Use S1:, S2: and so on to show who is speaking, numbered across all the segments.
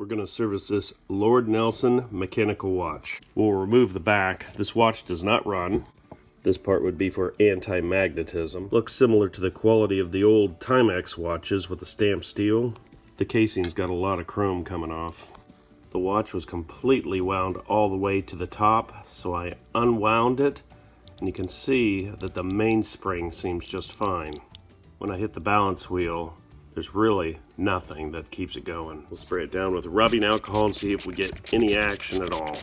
S1: We're going to service this Lord Nelson mechanical watch. We'll remove the back. This watch does not run. This part would be for anti-magnetism. Looks similar to the quality of the old Timex watches with the stamped steel. The casing's got a lot of chrome coming off. The watch was completely wound all the way to the top, so I unwound it, and you can see that the mainspring seems just fine. When I hit the balance wheel, there's really nothing that keeps it going. We'll spray it down with rubbing alcohol and see if we get any action at all.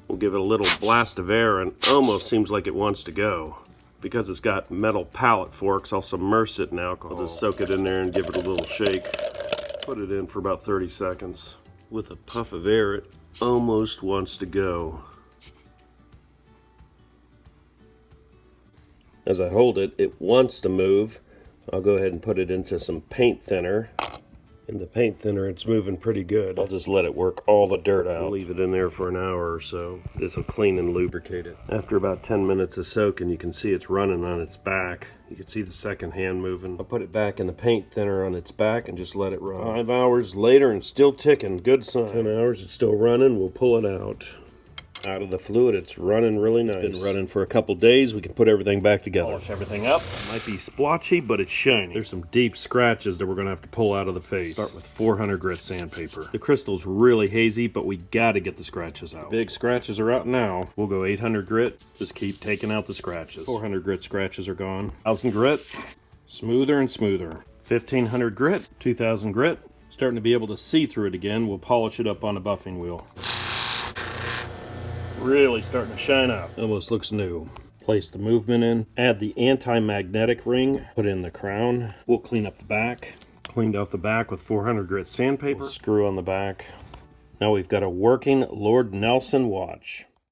S1: We'll give it a little blast of air and almost seems like it wants to go. Because it's got metal pallet forks, I'll submerge it in alcohol. I'll just soak it in there and give it a little shake. Put it in for about 30 seconds. With a puff of air, it almost wants to go. As I hold it, it wants to move. I'll go ahead and put it into some paint thinner. In the paint thinner, it's moving pretty good. I'll just let it work all the dirt out. I'll leave it in there for an hour or so. This will clean and lubricate it. After about 10 minutes of soaking, you can see it's running on its back. You can see the second hand moving. I'll put it back in the paint thinner on its back and just let it run. 5 hours later and still ticking. Good sign. 10 hours, it's still running. We'll pull it out. Out of the fluid, it's running really nice. It's been running for a couple days. We can put everything back together. Polish everything up. It might be splotchy, but it's shiny. There's some deep scratches that we're going to have to pull out of the face. Start with 400 grit sandpaper. The crystal's really hazy, but we got to get the scratches out. The big scratches are out now. We'll go 800 grit. Just keep taking out the scratches. 400 grit scratches are gone. 1000 grit. Smoother and smoother. 1500 grit. 2000 grit. Starting to be able to see through it again. We'll polish it up on a buffing wheel. Really starting to shine up. Almost looks new. Place the movement in. Add the anti-magnetic ring. Put in the crown. We'll clean up the back. Cleaned out the back with 400 grit sandpaper. We'll screw on the back. Now we've got a working Lord Nelson watch.